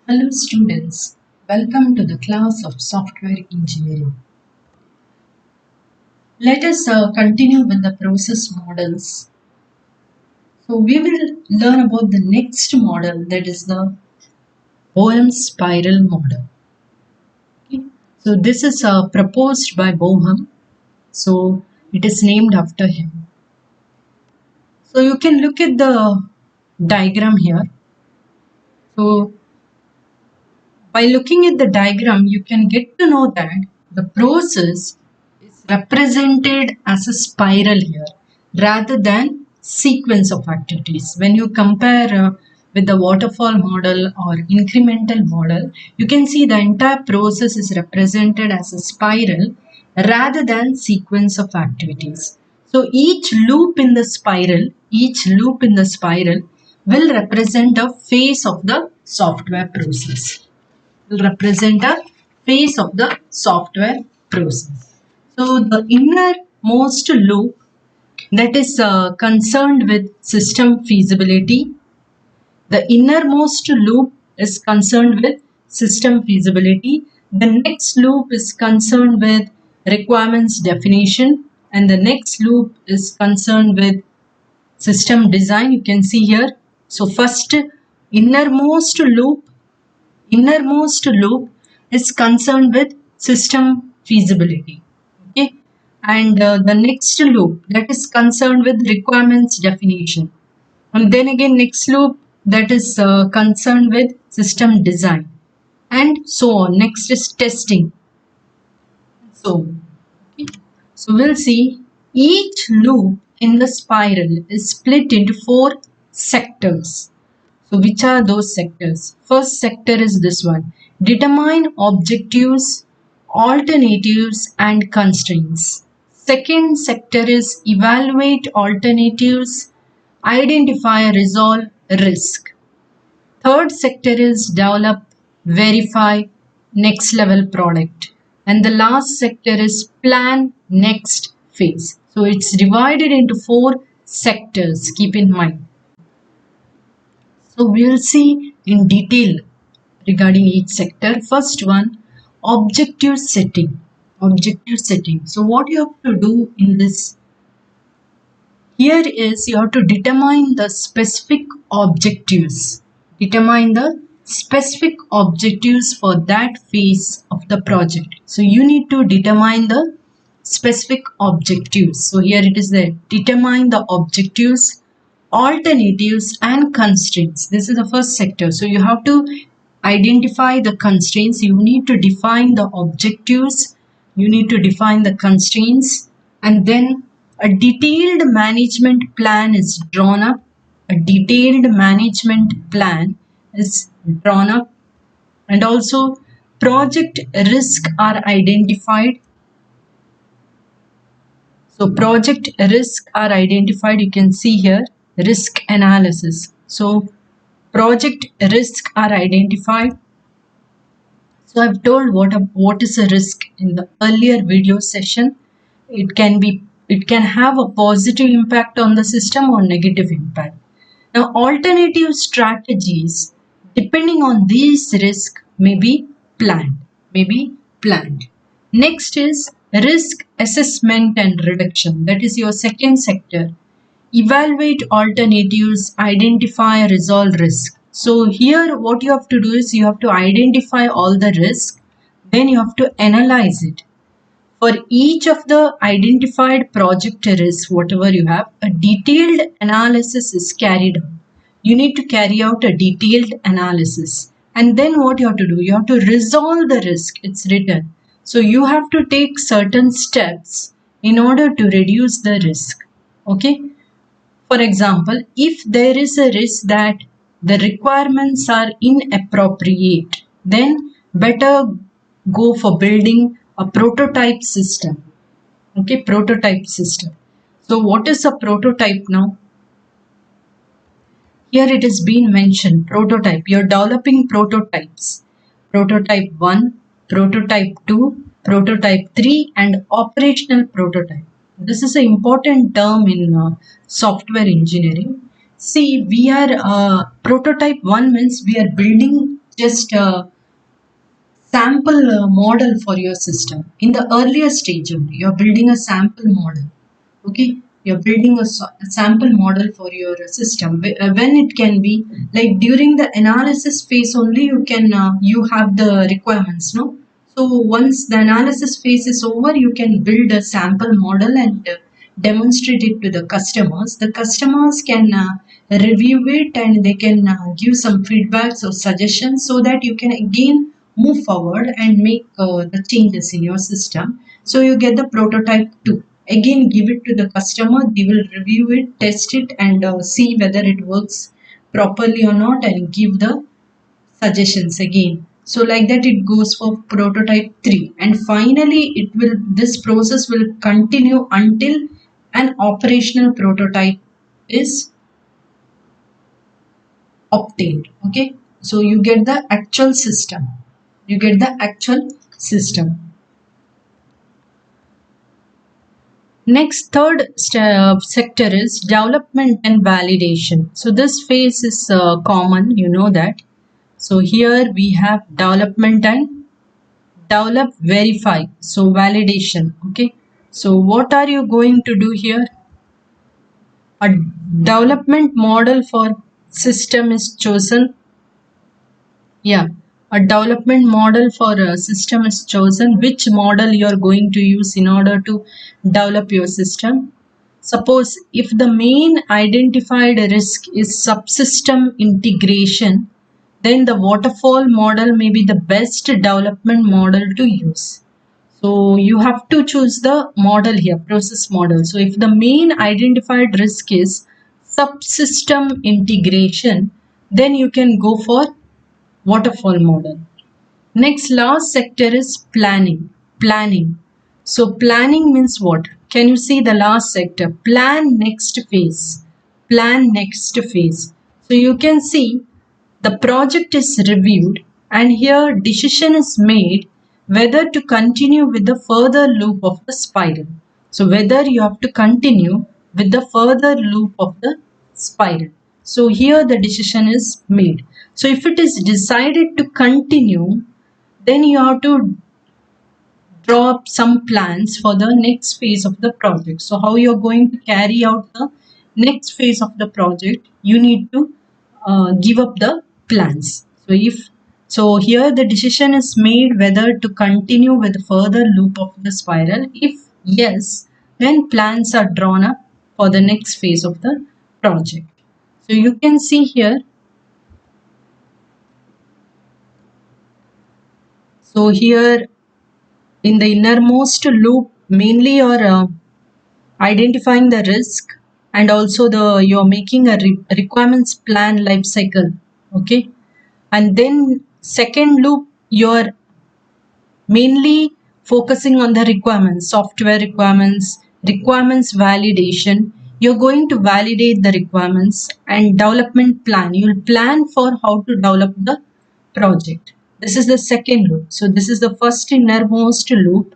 Hello students, welcome to the class of software engineering. Let us continue with the process models. So we will learn about the next model, that is the Bohm spiral model. Okay. So this is proposed by Bohm. So it is named after him. So you can look at the diagram here. So by looking at the diagram, you can get to know that the process is represented as a spiral here rather than sequence of activities. When you compare with the waterfall model or incremental model, you can see the entire process is represented as a spiral rather than sequence of activities. So each loop in the spiral will represent a phase of the software process will represent a phase of the software process. So the innermost loop that is concerned with system feasibility. The innermost loop is concerned with system feasibility. The next loop is concerned with requirements definition, and the next loop is concerned with system design. You can see here. So first innermost loop innermost loop is concerned with system feasibility. Okay, and the next loop that is concerned with requirements definition, and then again next loop that is concerned with system design, and so on. Next is testing. So okay. So we'll see each loop in the spiral is split into four sectors. So which are those sectors? First sector is this one. Determine objectives, alternatives and constraints. Second sector is evaluate alternatives, identify, resolve risk. Third sector is develop, verify, next level product. And the last sector is plan next phase. So it's divided into four sectors, keep in mind. So we will see in detail regarding each sector. First one, objective setting. Objective setting. So what you have to do in this here is you have to determine the specific objectives. Determine the specific objectives for that phase of the project. So you need to determine the specific objectives. So here it is there. Determine the objectives, alternatives and constraints. This is the first sector. So you have to identify the constraints. You need to define the objectives. You need to define the constraints, and then a detailed management plan is drawn up. A detailed management plan is drawn up, and also project risk are identified. So project risk are identified. You can see here risk analysis. So project risk are identified. So I've told what is a risk in the earlier video session. It can have a positive impact on the system or negative impact. Now alternative strategies depending on these risks may be planned. Next is risk assessment and reduction. That is your second sector. Evaluate alternatives, identify, resolve risk. So here what you have to do is you have to identify all the risk, then you have to analyze it. For each of the identified project risks, whatever you have, a detailed analysis is carried out. You need to carry out a detailed analysis. And then what you have to do? You have to resolve the risk. It's written. So you have to take certain steps in order to reduce the risk. Okay. For example, if there is a risk that the requirements are inappropriate, then better go for building a prototype system. Okay, prototype system. So what is a prototype now? Here it has been mentioned, prototype. You're developing prototypes. Prototype 1, prototype 2, prototype 3 and operational prototype. This is an important term in software engineering. See, we are prototype 1 means we are building just a sample model for your system. In the earlier stage only, you're building a sample model. Okay, you're building a sample model for your system. When it can be like during the analysis phase only, you have the requirements, no? So once the analysis phase is over, you can build a sample model and demonstrate it to the customers. The customers can review it and they can give some feedbacks or suggestions so that you can again move forward and make the changes in your system. So you get the prototype 2. Again, give it to the customer. They will review it, test it, and see whether it works properly or not, and give the suggestions again. So like that it goes for prototype 3, and finally this process will continue until an operational prototype is obtained. Okay, so you get the actual system. You get the actual system. Next, third sector is development and validation. So this phase is common, you know that. So here we have development and develop, verify. So validation. Okay. So what are you going to do here? A development model for system is chosen. Yeah, a development model for a system is chosen. Which model you are going to use in order to develop your system? Suppose if the main identified risk is subsystem integration, then the waterfall model may be the best development model to use. So you have to choose the model here, process model. So if the main identified risk is subsystem integration, then you can go for waterfall model. Next, last sector is planning. Planning. So planning means what? Can you see the last sector? Plan next phase. Plan next phase. So you can see the project is reviewed and here decision is made whether to continue with the further loop of the spiral. So whether you have to continue with the further loop of the spiral. So here the decision is made. So if it is decided to continue, then you have to draw up some plans for the next phase of the project. So how you're going to carry out the next phase of the project, you need to give up the plans. So here the decision is made whether to continue with the further loop of the spiral. If yes, then plans are drawn up for the next phase of the project. So you can see here. So here in the innermost loop, mainly you're identifying the risk and also you're making a requirements plan life cycle. Okay, and then second loop you're mainly focusing on the requirements, software requirements, requirements validation. You're going to validate the requirements and development plan. You'll plan for how to develop the project. This is the second loop. So this is the first innermost loop.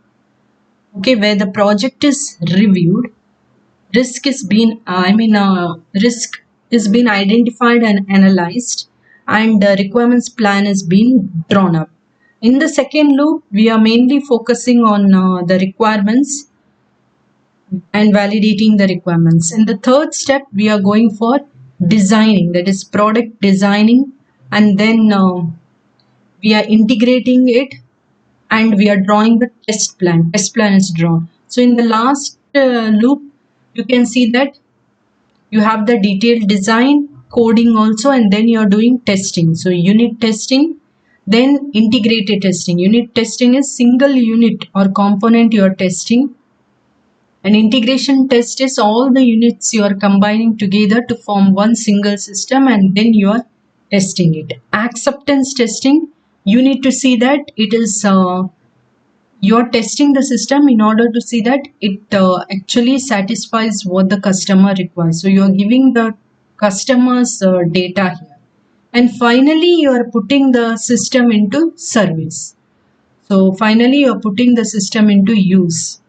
Okay, where the project is reviewed, risk is been risk is been identified and analyzed, and the requirements plan is being drawn up. In the second loop, we are mainly focusing on the requirements and validating the requirements. In the third step, we are going for designing, that is product designing, and then we are integrating it and we are drawing the test plan. Test plan is drawn. So in the last loop, you can see that you have the detailed design, coding also, and then you're doing testing. So unit testing, then integrated testing. Unit testing is single unit or component you are testing. An integration test is all the units you are combining together to form one single system and then you are testing it. Acceptance testing, you need to see that it is you're testing the system in order to see that it actually satisfies what the customer requires. So you're giving the customer's data here. And finally, you are putting the system into service. So finally, you're putting the system into use.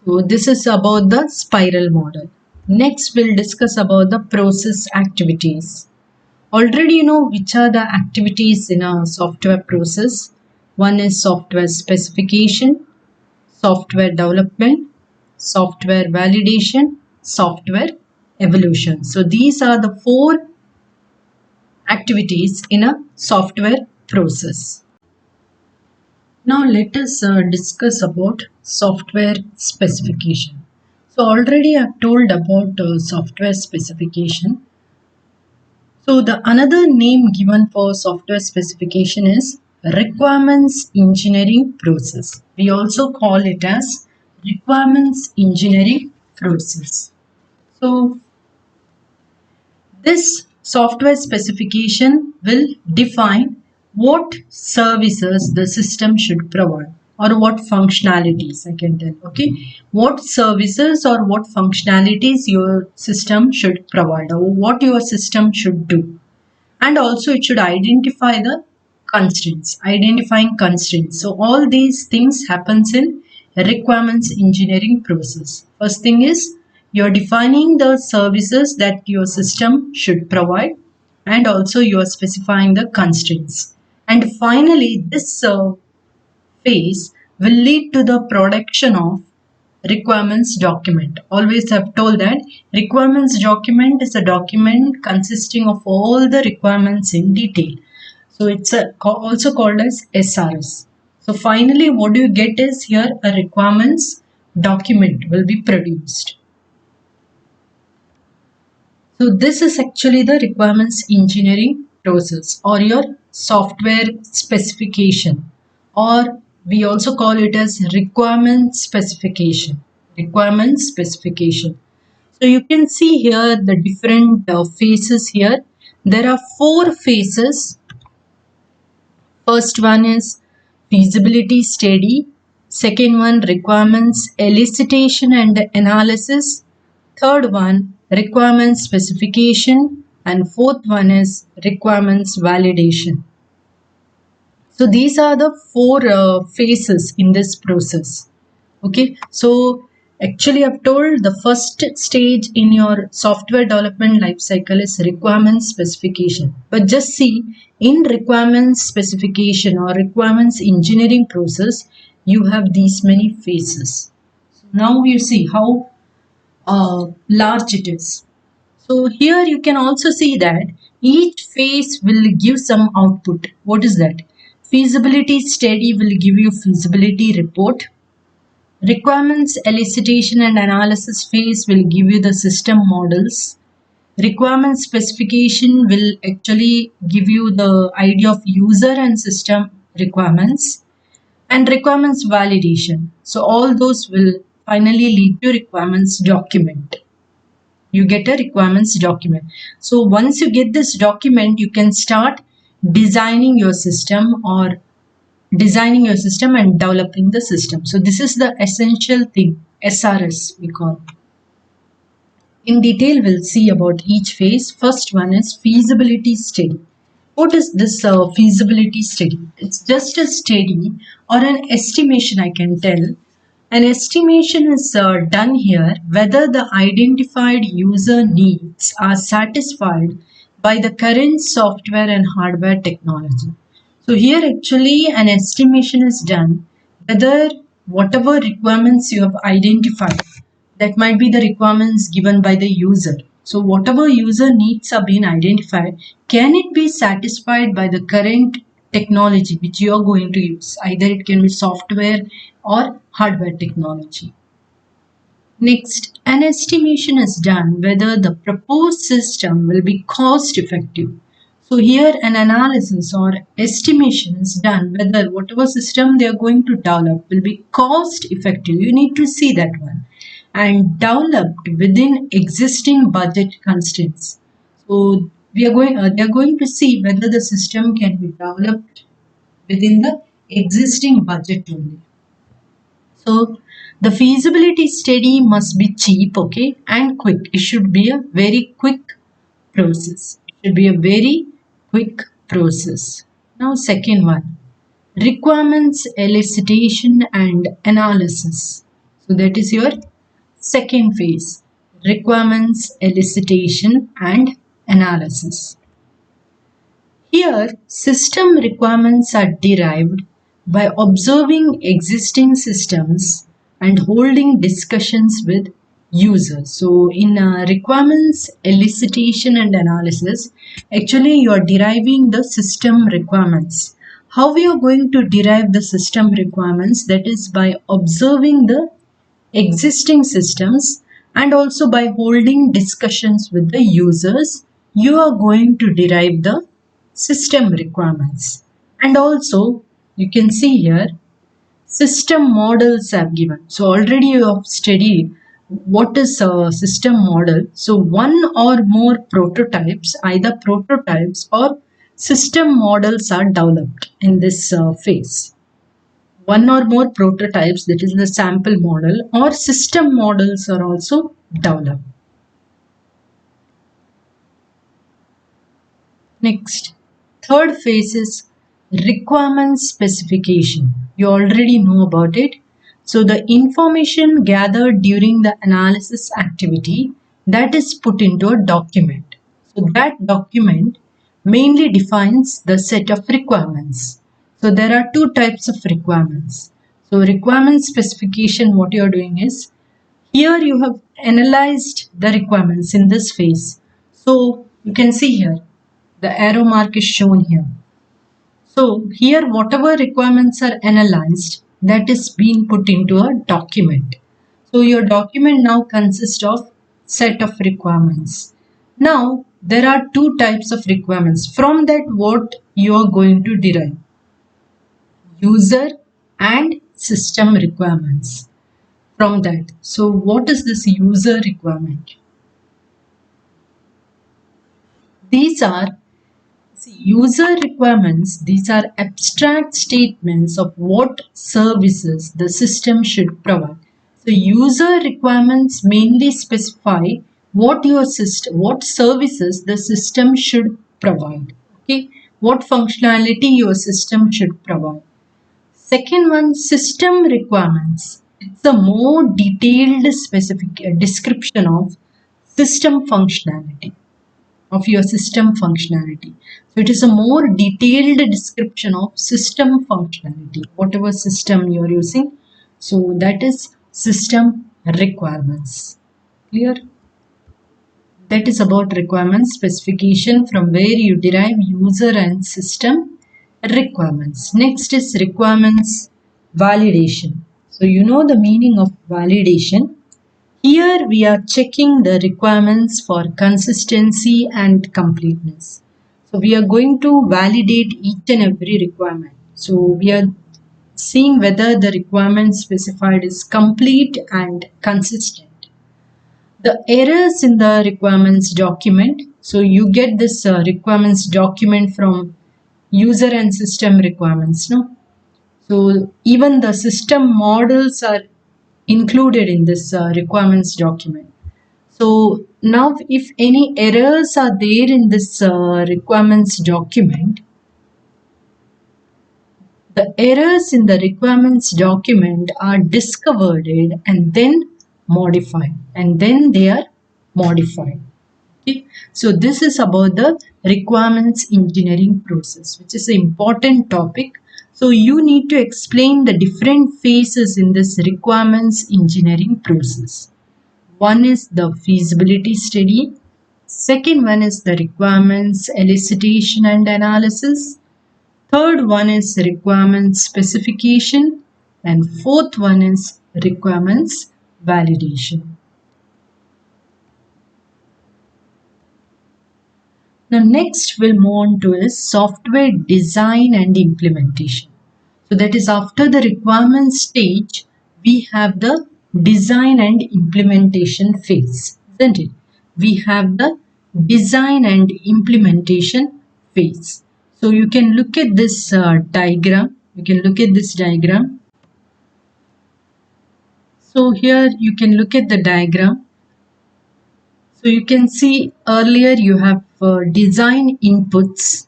So this is about the spiral model. Next, we'll discuss about the process activities. Already you know which are the activities in a software process. One is software specification, software development, software validation, software evolution. So these are the four activities in a software process. Now let us discuss about software specification. So already I've told about software specification. So the another name given for software specification is requirements engineering process. We also call it as requirements engineering process. So this software specification will define what services the system should provide or what functionalities, I can tell, okay, what services or what functionalities your system should provide or what your system should do. And also it should identify the constraints, identifying constraints. So all these things happens in requirements engineering process. First thing is you're defining the services that your system should provide, and also you are specifying the constraints. And finally this phase will lead to the production of requirements document. Always have told that requirements document is a document consisting of all the requirements in detail. So it's also called as SRS. So finally what you get is here a requirements document will be produced. So this is actually the requirements engineering process or your software specification, or we also call it as requirement specification. Requirement specification. So you can see here the different phases here. There are four phases. First one is feasibility study. Second one, requirements elicitation and analysis. Third one, requirements specification. And fourth one is requirements validation. So these are the four phases in this process. Okay, so actually I've told the first stage in your software development lifecycle is requirements specification. But just see, in requirements specification or requirements engineering process, you have these many phases. So now you see how large it is. So here you can also see that each phase will give some output. What is that? Feasibility study will give you feasibility report. Requirements elicitation and analysis phase will give you the system models. Requirement specification will actually give you the idea of user and system requirements. And requirements validation. So all those will finally lead to requirements document. You get a requirements document. So once you get this document, you can start designing your system and developing the system. So this is the essential thing, SRS we call. In detail, we'll see about each phase. First one is feasibility study. What is this feasibility study? It's just a study or an estimation, I can tell. An estimation is done here whether the identified user needs are satisfied by the current software and hardware technology. So here actually an estimation is done whether whatever requirements you have identified, that might be the requirements given by the user. So whatever user needs are being identified, can it be satisfied by the current technology which you are going to use? Either it can be software or hardware technology. Next, an estimation is done whether the proposed system will be cost effective. So here an analysis or estimation is done whether whatever system they are going to develop will be cost effective. You need to see that one. And developed within existing budget constraints. So they are going to see whether the system can be developed within the existing budget only. So the feasibility study must be cheap, okay, and quick. It should be a very quick process. It should be a very quick process. Now second one, requirements elicitation and analysis. So that is your second phase, requirements elicitation and analysis. Here, system requirements are derived by observing existing systems and holding discussions with users. So, in requirements elicitation and analysis, actually you are deriving the system requirements. How we are going to derive the system requirements? That is by observing the existing systems and also by holding discussions with the users, you are going to derive the system requirements. And also you can see here system models have given. So already you have studied what is a system model. So one or more prototypes, either prototypes or system models are developed in this phase. One or more prototypes, that is the sample model, or system models are also developed. Next, third phase is requirement specification. You already know about it. So the information gathered during the analysis activity, that is put into a document. So that document mainly defines the set of requirements. So there are two types of requirements. So requirement specification, what you are doing is, here you have analyzed the requirements in this phase. So you can see here, the arrow mark is shown here. So here whatever requirements are analyzed, that is being put into a document. So your document now consists of set of requirements. Now there are two types of requirements. From that, what you are going to derive? User and system requirements. From that, so what is this user requirement? These are user requirements. These are abstract statements of what services the system should provide. So user requirements mainly specify what services the system should provide. Okay, what functionality your system should provide. Second one, system requirements. It's a more detailed specific description of system functionality, of your system functionality. So it is a more detailed description of system functionality, whatever system you are using. So that is system requirements. Clear? That is about requirements specification, from where you derive user and system requirements. Next is requirements validation. So you know the meaning of validation. Here we are checking the requirements for consistency and completeness. So we are going to validate each and every requirement. So we are seeing whether the requirement specified is complete and consistent. The errors in the requirements document. So you get this requirements document from user and system requirements. No? So even the system models are included in this requirements document. So now if any errors are there in this requirements document, the errors in the requirements document are discovered and then modified, and then they are modified. Okay. So this is about the requirements engineering process, which is an important topic. So you need to explain the different phases in this requirements engineering process. One is the feasibility study. Second one is the requirements elicitation and analysis. Third one is requirements specification. And fourth one is requirements validation. Now next we'll move on to is software design and implementation. So that is after the requirement stage, we have the design and implementation phase, isn't it? We have the design and implementation phase. So you can look at this diagram. You can look at this diagram. So here you can look at the diagram. So you can see earlier you have design inputs.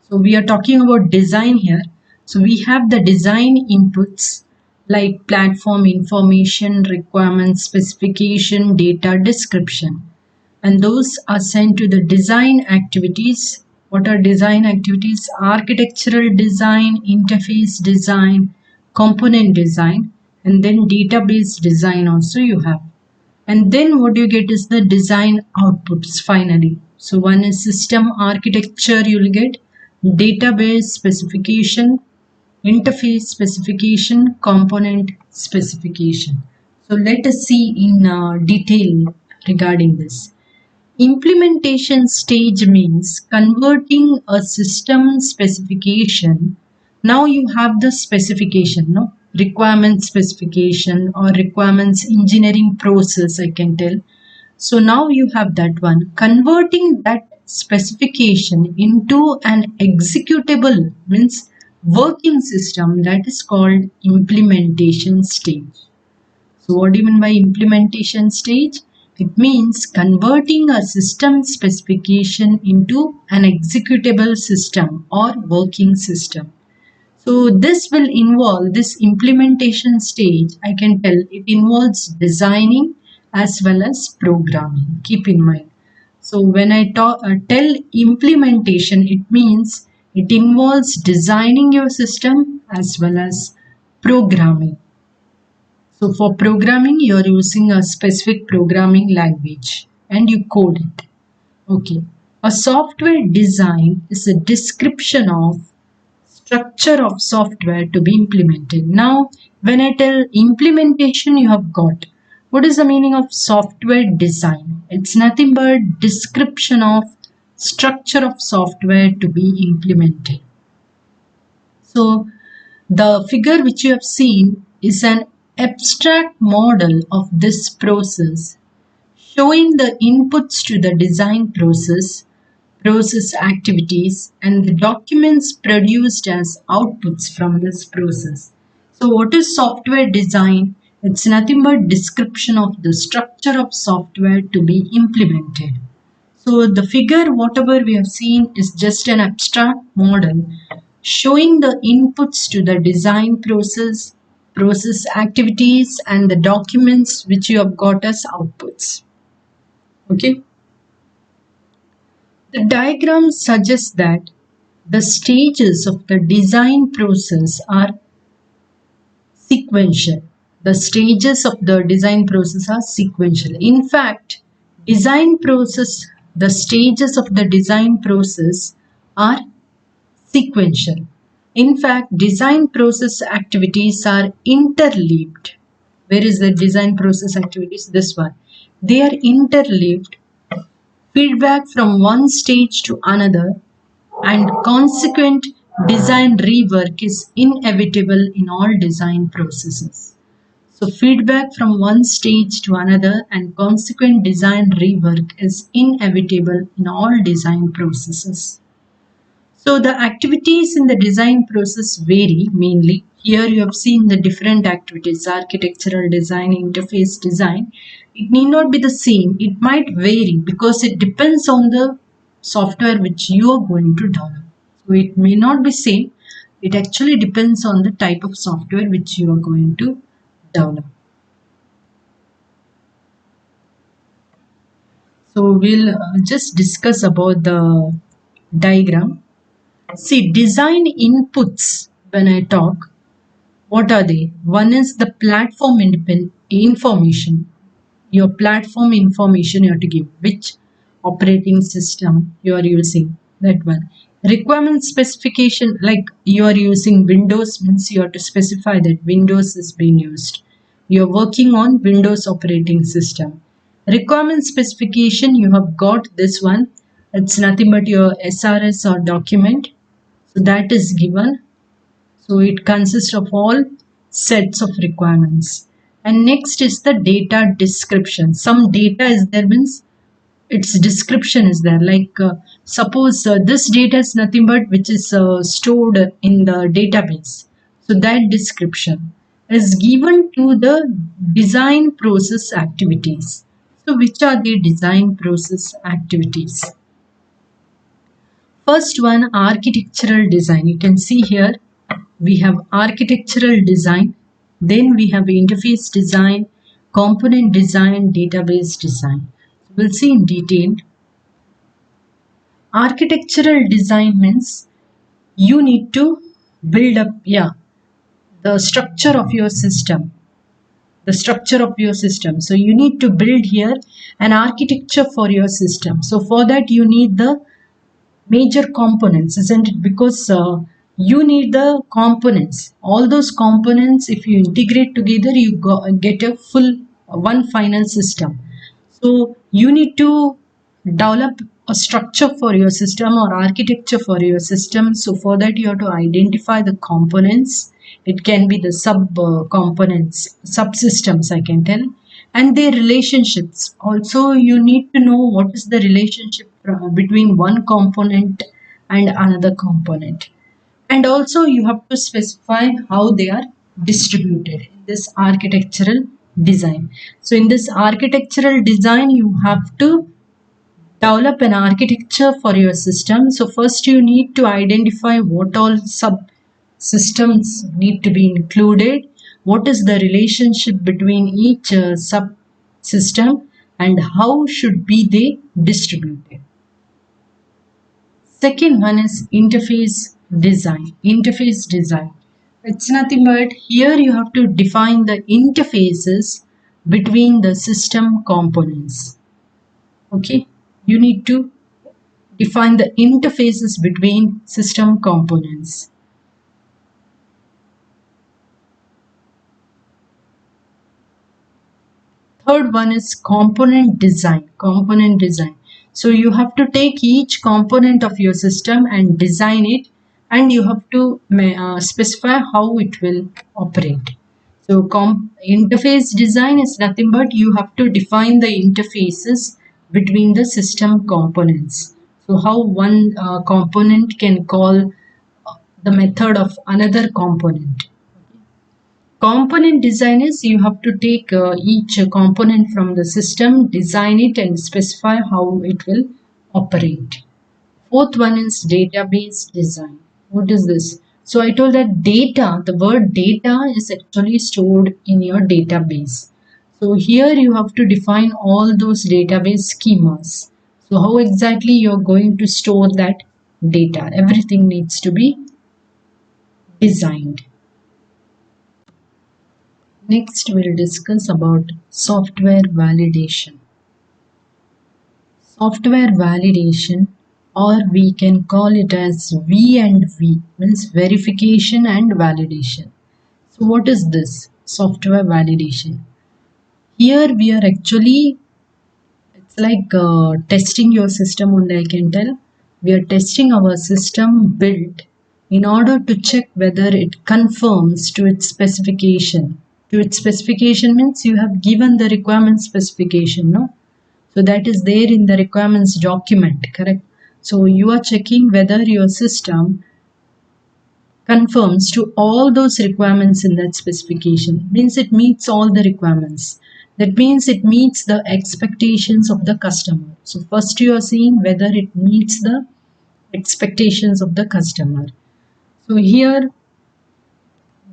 So we are talking about design here. So we have the design inputs like platform information, requirement specification, data description. And those are sent to the design activities What are design activities? Architectural design, interface design, component design, and then database design also you have. And then what you get is the design outputs finally. So one is system architecture, you'll get database specification, interface specification, component specification. So let us see in detail regarding this. Implementation stage means converting a system specification. Now you have the specification, no? Requirement specification or requirements engineering process, I can tell. So now you have that one. Converting that specification into an executable means working system, that is called implementation stage. So what do you mean by implementation stage? It means converting a system specification into an executable system or working system. So this will involve, this implementation stage, I can tell it involves designing as well as programming. Keep in mind. So when I tell implementation, it means it involves designing your system as well as programming. So for programming, you're using a specific programming language and you code it. Okay. A software design is a description of structure of software to be implemented. Now, when I tell implementation, you have got what is the meaning of software design? It's nothing but description of structure of software to be implemented. So the figure which you have seen is an abstract model of this process showing the inputs to the design process, process activities, and the documents produced as outputs from this process. So what is software design? It's nothing but description of the structure of software to be implemented. So the figure, whatever we have seen, is just an abstract model showing the inputs to the design process, process activities, and the documents which you have got as outputs. Okay. The diagram suggests that the stages of the design process are sequential. The stages of the design process are sequential. In fact, the stages of the design process are sequential. In fact, design process activities are interleaved. Where is the design process activities? This one. They are interleaved. Feedback from one stage to another and consequent design rework is inevitable in all design processes. So feedback from one stage to another and consequent design rework is inevitable in all design processes. So the activities in the design process vary mainly. Here you have seen the different activities: architectural design, interface design. It need not be the same. It might vary because it depends on the software which you are going to develop. So it may not be same. It actually depends on the type of software which you are going to develop. So we'll just discuss about the diagram. See, design inputs, when I talk, what are they? One is the platform information. Your platform information you have to give, which operating system you are using, that one. Requirement specification, like you are using Windows, means you have to specify that Windows is being used. You are working on Windows operating system. Requirement specification, you have got this one. It's nothing but your SRS or document. So that is given. So it consists of all sets of requirements. And next is the data description. Some data is there, means its description is there. Like suppose this data is nothing but which is stored in the database. So that description is given to the design process activities. So which are the design process activities? First one, architectural design. You can see here we have architectural design, then we have interface design, component design, database design. We'll see in detail. Architectural design means you need to build up, the structure of your system. The structure of your system. So you need to build here an architecture for your system. So for that you need the major components, isn't it? Because you need the components. All those components, if you integrate together, you get a full one final system. So you need to develop a structure for your system or architecture for your system. So for that you have to identify the components. It can be the sub components, subsystems I can tell, and their relationships. Also you need to know what is the relationship between one component and another component. And also you have to specify how they are distributed in this architectural design. So in this architectural design you have to develop an architecture for your system. So first you need to identify what all subsystems need to be included, what is the relationship between each subsystem, and how should be they distributed. Second one is interface design. Interface design. It's nothing but here you have to define the interfaces between the system components. Okay, you need to define the interfaces between system components. Third one is component design. Component design. So you have to take each component of your system and design it, and you have to specify how it will operate. So interface design is nothing but you have to define the interfaces between the system components. So how one component can call the method of another component. Component design is you have to take each component from the system, design it and specify how it will operate. Fourth one is database design. What is this? So I told that data, the word data is actually stored in your database. So here you have to define all those database schemas. So how exactly you're going to store that data? Everything needs to be designed. Next we'll discuss about software validation. Software validation, or we can call it as V and V, means verification and validation. So what is this software validation? Here we are actually, it's like testing your system only, I can tell. We are testing our system build in order to check whether it conforms to its specification. To its specification means you have given the requirement specification, no? So that is there in the requirements document, correct? So you are checking whether your system conforms to all those requirements in that specification. Means it meets all the requirements. That means it meets the expectations of the customer. So first you are seeing whether it meets the expectations of the customer. So here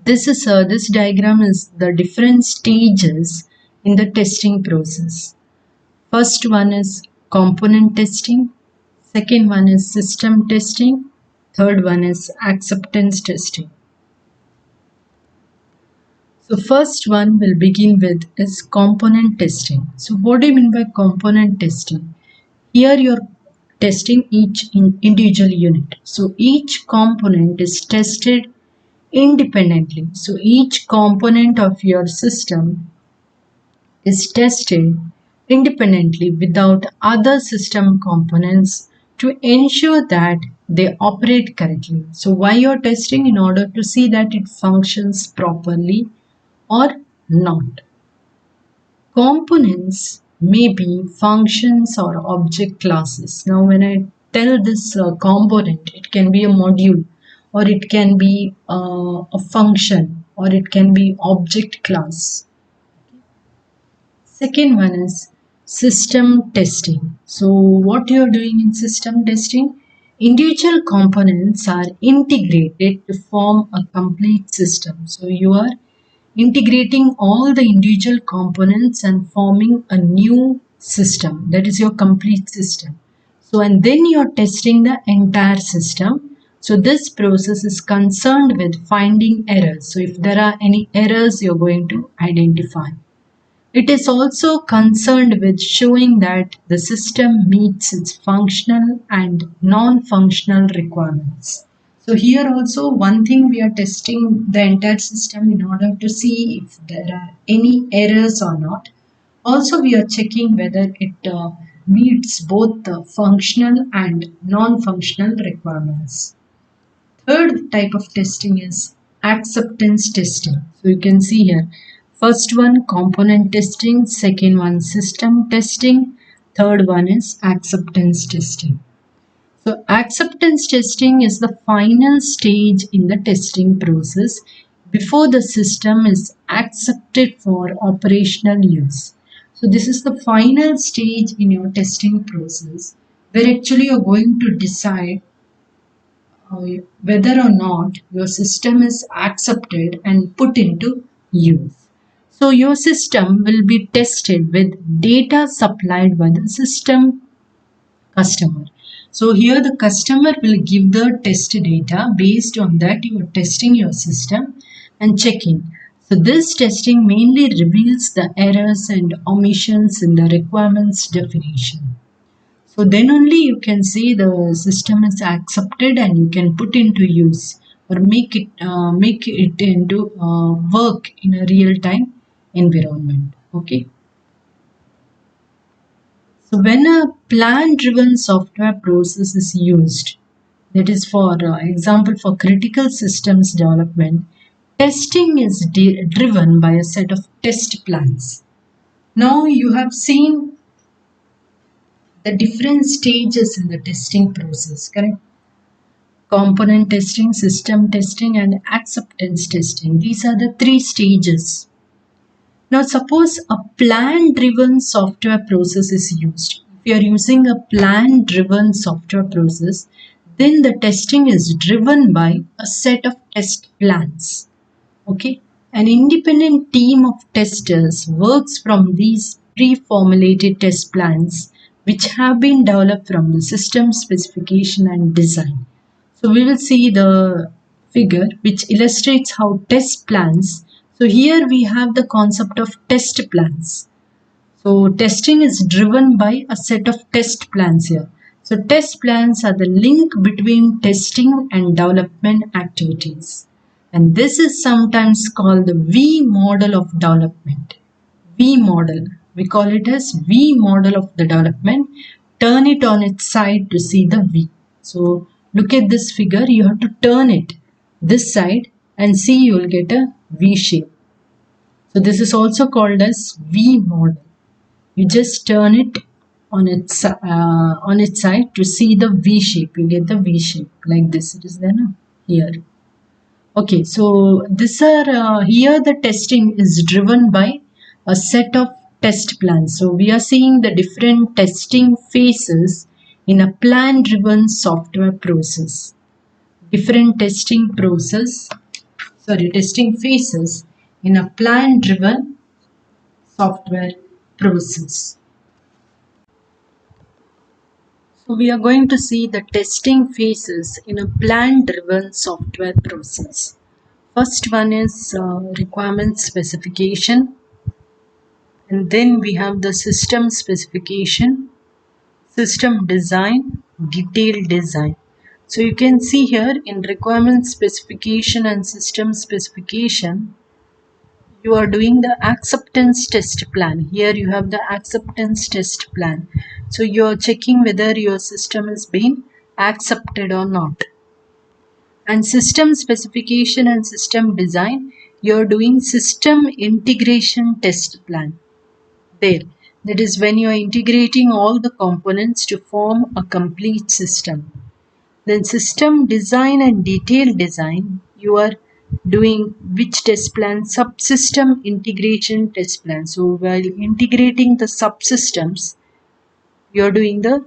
this diagram is the different stages in the testing process. First one is component testing, second one is system testing, third one is acceptance testing. So first one we'll begin with is component testing. So what do you mean by component testing? Here you're testing each individual unit. So each component is tested independently. So each component of your system is tested independently without other system components to ensure that they operate correctly. So why you're testing? In order to see that it functions properly or not. Components may be functions or object classes. Now when I tell this component, it can be a module, or it can be a function, or it can be object class. Second one is system testing. So what you are doing in system testing? Individual components are integrated to form a complete system. So you are integrating all the individual components and forming a new system. That is your complete system. So, and then you're testing the entire system. So this process is concerned with finding errors. So if there are any errors, you're going to identify. It is also concerned with showing that the system meets its functional and non-functional requirements. So here also one thing, we are testing the entire system in order to see if there are any errors or not. Also we are checking whether it meets both the functional and non-functional requirements. Third type of testing is acceptance testing. So you can see here, first one component testing, second one system testing, third one is acceptance testing. So acceptance testing is the final stage in the testing process before the system is accepted for operational use. So this is the final stage in your testing process where actually you're going to decide whether or not your system is accepted and put into use. So your system will be tested with data supplied by the system customer. So here the customer will give the test data. Based on that you are testing your system and checking. So this testing mainly reveals the errors and omissions in the requirements definition. So then only you can see the system is accepted and you can put into use or make it into work in a real time environment. Okay. So when a plan driven software process is used, that is for example for critical systems development, testing is driven by a set of test plans. Now you have seen the different stages in the testing process, correct? Component testing, system testing, and acceptance testing. These are the three stages. Now, suppose a plan-driven software process is used. If you are using a plan-driven software process, then the testing is driven by a set of test plans. Okay, an independent team of testers works from these pre-formulated test plans, which have been developed from the system specification and design. So we will see the figure which illustrates how test plans. So here we have the concept of test plans. So testing is driven by a set of test plans here. So test plans are the link between testing and development activities. And this is sometimes called the V model of development. V model. We call it as V model of the development. Turn it on its side to see the V. So look at this figure. You have to turn it this side and see you will get a V shape. So this is also called as V model. You just turn it on its side to see the V shape. You get the V shape like this. It is then here. Okay, so this are here the testing is driven by a set of test plans. So we are seeing the different testing phases in a plan-driven software process. Different testing phases in a plan-driven software process. So we are going to see the testing phases in a plan-driven software process. First one is requirement specification, and then we have the system specification, system design, detailed design. So you can see here in requirement specification and system specification, you are doing the acceptance test plan. Here you have the acceptance test plan. So you are checking whether your system is being accepted or not. And system specification and system design, you are doing system integration test plan. There, that is when you are integrating all the components to form a complete system. Then system design and detailed design, you are doing which test plan? Subsystem integration test plan. So while integrating the subsystems, you are doing the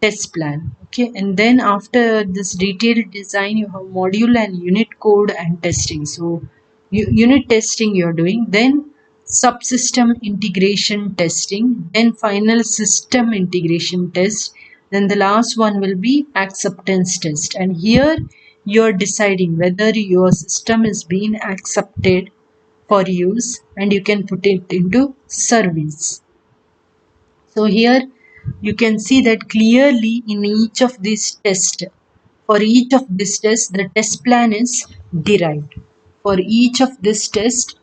test plan. Okay, and then after this detailed design, you have module and unit code and testing. So unit testing you are doing. Then subsystem integration testing, then final system integration test, then the last one will be acceptance test. And here you are deciding whether your system is being accepted for use and you can put it into service. So here you can see that clearly in each of these tests. For each of these tests, the test plan is derived. For each of this test,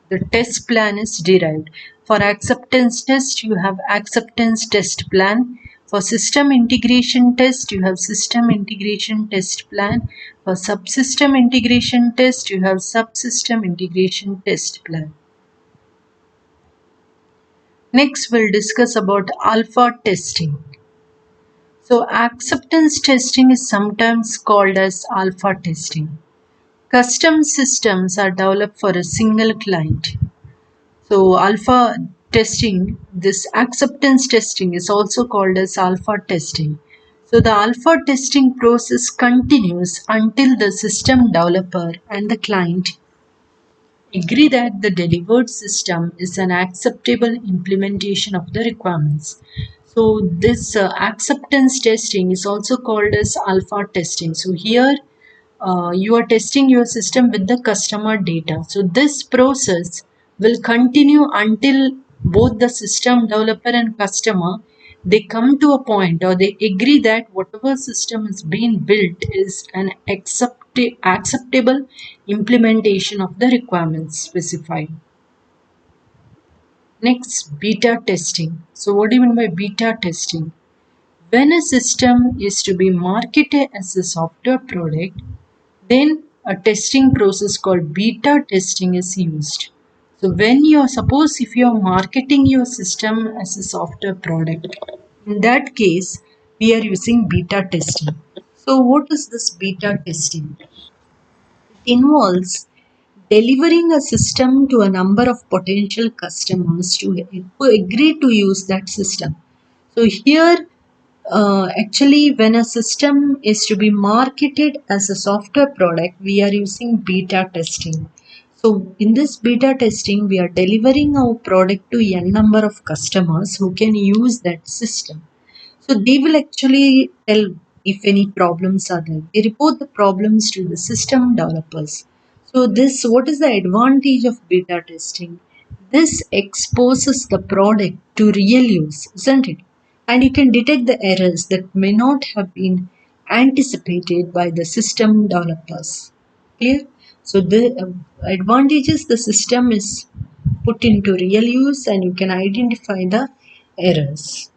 the test plan is derived. For acceptance test, you have acceptance test plan. For system integration test, you have system integration test plan. For subsystem integration test, you have subsystem integration test plan. Next, we'll discuss about alpha testing. So, acceptance testing is sometimes called as alpha testing. Custom systems are developed for a single client. So alpha testing, this acceptance testing is also called as alpha testing. So the alpha testing process continues until the system developer and the client agree that the delivered system is an acceptable implementation of the requirements. So this acceptance testing is also called as alpha testing. So here you are testing your system with the customer data. So this process will continue until both the system developer and customer, they come to a point or they agree that whatever system is being built is an acceptable implementation of the requirements specified. Next, beta testing. So what do you mean by beta testing? When a system is to be marketed as a software product, then a testing process called beta testing is used. So when you're suppose if you're marketing your system as a software product, in that case we are using beta testing. So what is this beta testing? It involves delivering a system to a number of potential customers to agree to use that system. So here actually, when a system is to be marketed as a software product, we are using beta testing. So, in this beta testing, we are delivering our product to n number of customers who can use that system. So, they will actually tell if any problems are there. They report the problems to the system developers. So, this what is the advantage of beta testing? This exposes the product to real use, isn't it? And you can detect the errors that may not have been anticipated by the system developers. Clear? So the advantages the system is put into real use and you can identify the errors.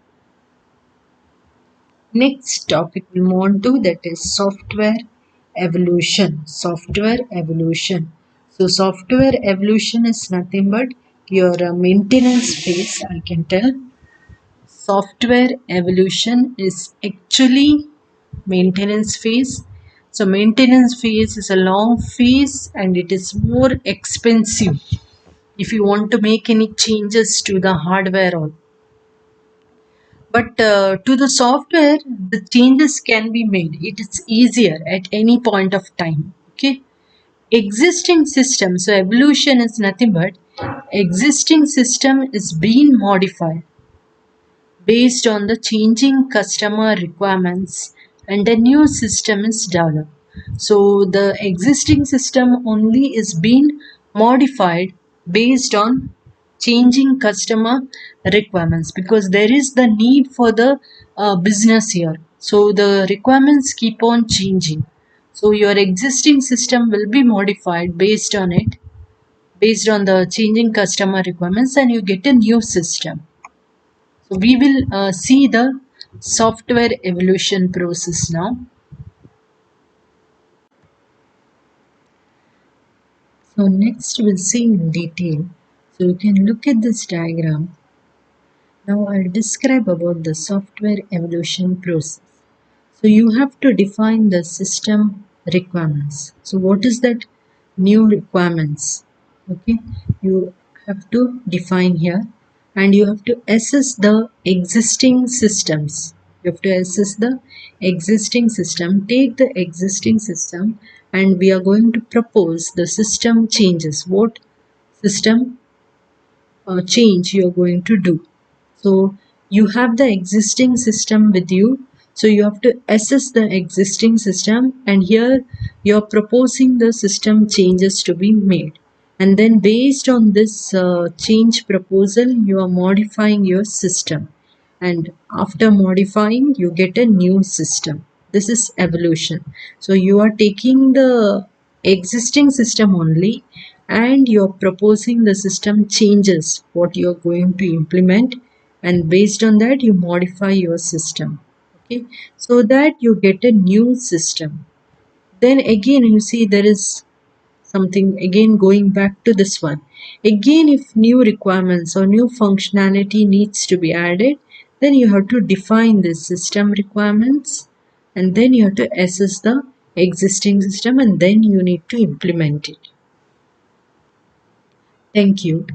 Next topic we move on to, that is software evolution. Software evolution. So software evolution is nothing but your maintenance phase, I can tell. Software evolution is actually maintenance phase. So maintenance phase is a long phase and it is more expensive if you want to make any changes to the hardware or but to the software the changes can be made. It is easier at any point of time. Okay, existing system, so evolution is nothing but existing system is being modified based on the changing customer requirements and a new system is developed. So the existing system only is being modified based on changing customer requirements because there is the need for the business here. So the requirements keep on changing. So your existing system will be modified based on it, based on the changing customer requirements, and you get a new system. So we will see the software evolution process now. So next we'll see in detail. So you can look at this diagram. Now I'll describe about the software evolution process. So you have to define the system requirements. So what is that new requirements? Okay, you have to define here and you have to assess the existing systems. You have to assess the existing system, take the existing system and we are going to propose the system changes. What system change you're going to do. So you have the existing system with you. So you have to assess the existing system, and here you're proposing the system changes to be made. And then based on this change proposal, you are modifying your system. And after modifying, you get a new system. This is evolution. So you are taking the existing system only, and you're proposing the system changes what you're going to implement, and based on that you modify your system, okay, so that you get a new system. Then again you see there is something again going back to this one. Again, if new requirements or new functionality needs to be added, then you have to define the system requirements, and then you have to assess the existing system, and then you need to implement it. Thank you.